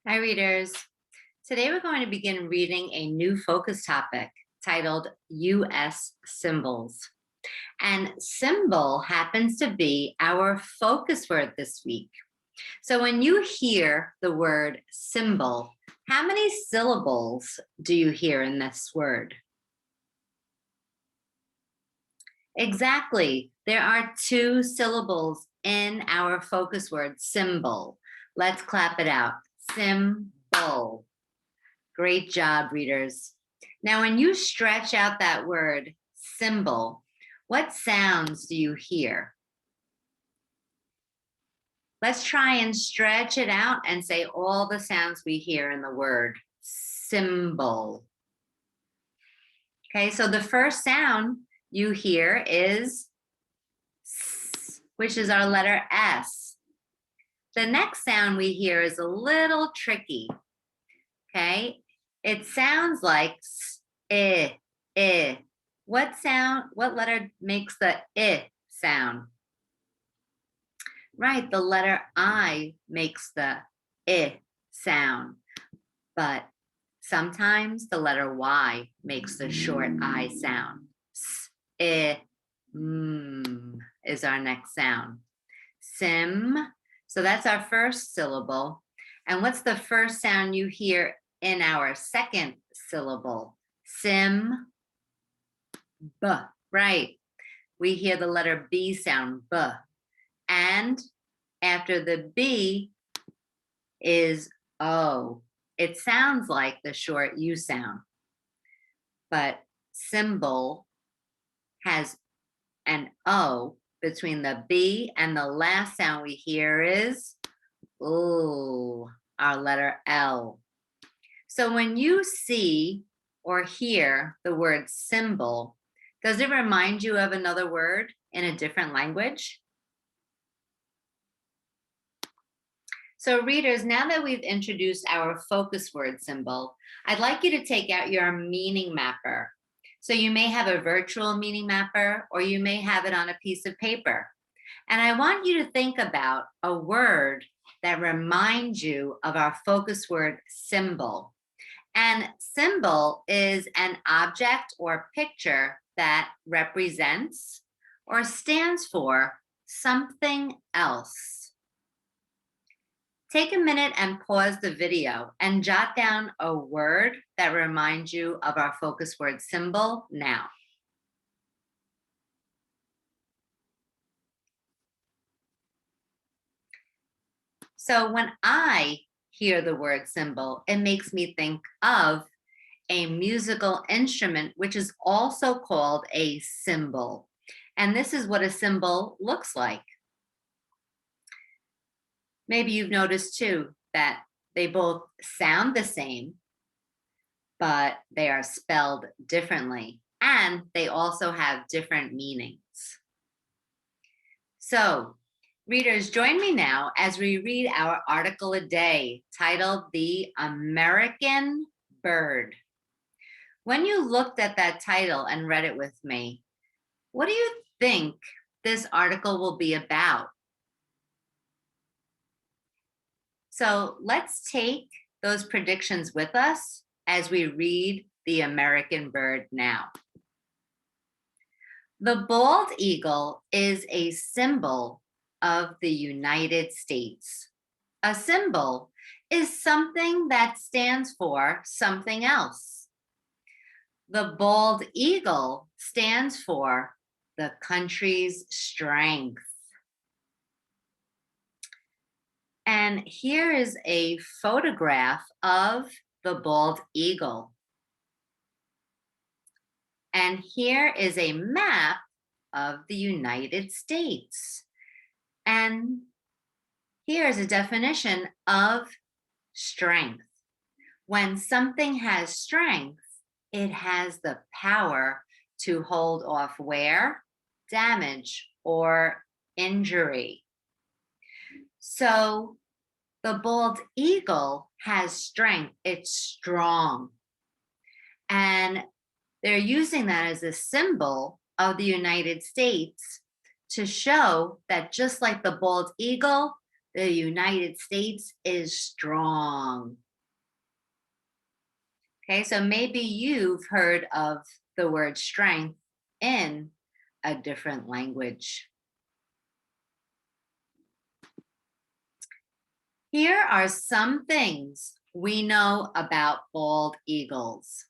Hi, readers. Today we're going to begin reading a new focus topic titled U.S. Symbols. And symbol happens to be our focus word this week. So when you hear the word symbol, how many syllables do you hear in this word? Exactly. There are 2 syllables in our focus word symbol. Let's clap it out. Symbol. Great job, readers. Now, when you stretch out that word symbol, what sounds do you hear? Let's try and stretch it out and say all the sounds we hear in the word symbol. Okay, so the first sound you hear is S, which is our letter S. The next sound we hear is a little tricky. Okay, it sounds like I. What letter makes the I sound? Right, the letter I makes the I sound, but sometimes the letter Y makes the short I sound. Is our next sound. Sim, so that's our first syllable. And what's the first sound you hear in our second syllable? Sim, B, right. We hear the letter B sound, B. And after the B is O. It sounds like the short U sound, but symbol has an O between the B, and the last sound we hear is ooh, our letter L. So when you see or hear the word symbol, does it remind you of another word in a different language? So readers, now that we've introduced our focus word symbol, I'd like you to take out your meaning mapper. So you may have a virtual meaning mapper, or you may have it on a piece of paper. And I want you to think about a word that reminds you of our focus word symbol. And symbol is an object or picture that represents or stands for something else. Take a minute and pause the video and jot down a word that reminds you of our focus word symbol now. So when I hear the word symbol, it makes me think of a musical instrument, which is also called a cymbal. And this is what a cymbal looks like. Maybe you've noticed too that they both sound the same, but they are spelled differently, and they also have different meanings. So, readers, join me now as we read our article-a-day titled The American Bird. When you looked at that title and read it with me, what do you think this article will be about? So let's take those predictions with us as we read The American Bird now. The bald eagle is a symbol of the United States. A symbol is something that stands for something else. The bald eagle stands for the country's strength. And here is a photograph of the bald eagle. And here is a map of the United States. And here is a definition of strength. When something has strength, it has the power to hold off wear, damage, or injury. So the bald eagle has strength. It's strong. And they're using that as a symbol of the United States to show that just like the bald eagle, The United States is strong. Okay, so maybe you've heard of the word strength in a different language. Here are some things we know about bald eagles.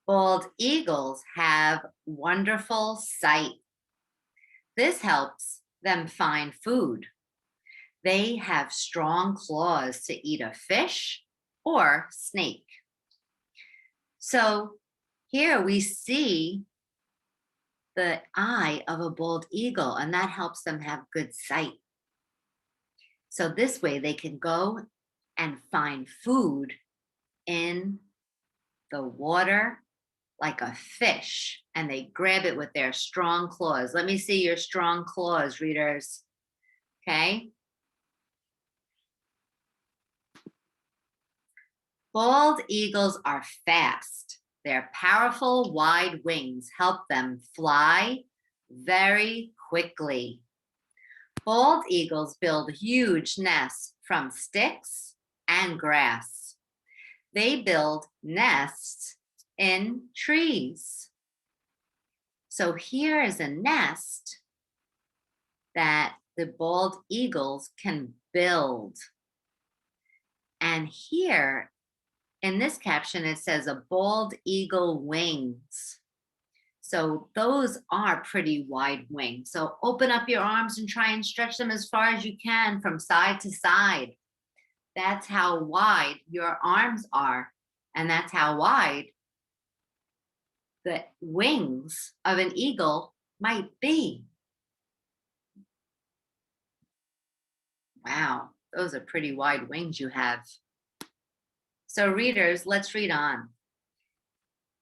Bald eagles have wonderful sight. This helps them find food. They have strong claws to eat a fish or snake. So here we see the eye of a bald eagle, and that helps them have good sight. So this way they can go and find food in the water like a fish, and they grab it with their strong claws. Let me see your strong claws, readers. Okay. Bald eagles are fast. Their powerful wide wings help them fly very quickly. Bald eagles build huge nests from sticks and grass. They build nests in trees. So here is a nest that the bald eagles can build. And here in this caption, it says a bald eagle wings. So those are pretty wide wings. So open up your arms and try and stretch them as far as you can from side to side. That's how wide your arms are. And that's how wide the wings of an eagle might be. Wow, those are pretty wide wings you have. So readers, let's read on.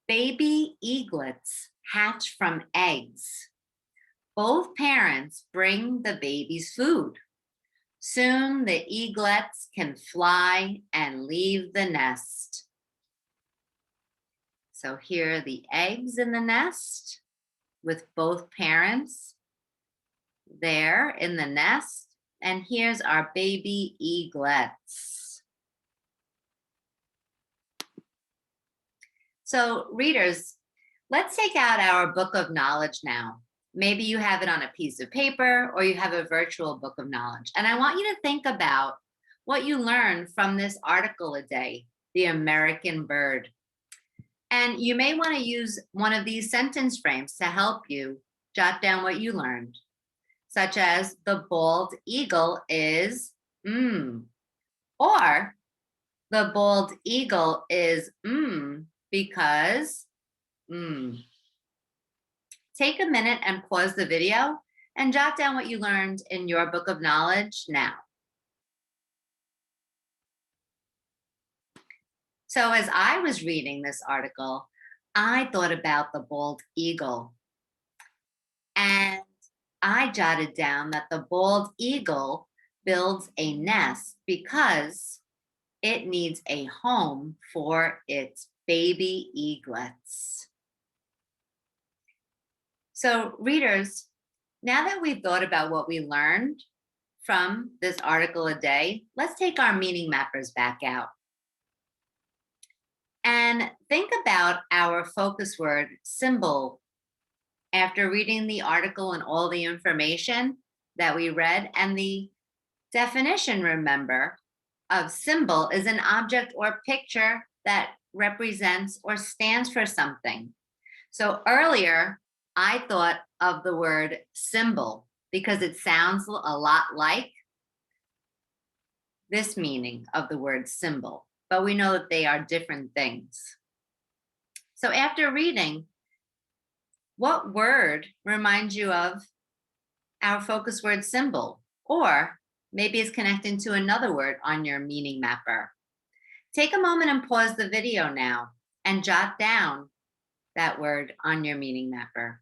Baby eaglets hatch from eggs. Both parents bring the babies food. Soon the eaglets can fly and leave the nest. So here are the eggs in the nest with both parents there in the nest. And here's our baby eaglets. So readers, let's take out our book of knowledge now. Maybe you have it on a piece of paper or you have a virtual book of knowledge. And I want you to think about what you learned from this article a day, the American bird. And you may want to use one of these sentence frames to help you jot down what you learned, such as the bald eagle is or the bald eagle is because Take a minute and pause the video and jot down what you learned in your book of knowledge now. So as I was reading this article, I thought about the bald eagle. And I jotted down that the bald eagle builds a nest because it needs a home for its baby eaglets. So readers, now that we've thought about what we learned from this article a day, let's take our meaning mappers back out. And think about our focus word symbol. After reading the article and all the information that we read, and the definition, remember, of symbol is an object or picture that represents or stands for something. So earlier, I thought of the word symbol because it sounds a lot like this meaning of the word symbol, but we know that they are different things. So after reading, what word reminds you of our focus word symbol? Or maybe it's connecting to another word on your meaning mapper. Take a moment and pause the video now and jot down that word on your meaning mapper.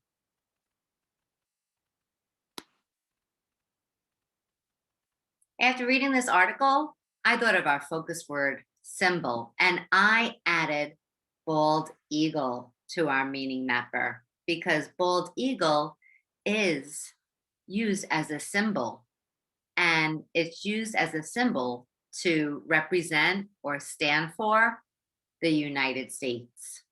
After reading this article, I thought of our focus word symbol, and I added bald eagle to our meaning mapper because bald eagle is used as a symbol. and it's used as a symbol to represent or stand for the United States.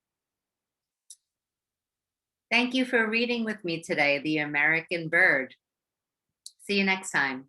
Thank you for reading with me today, The American Bird. See you next time.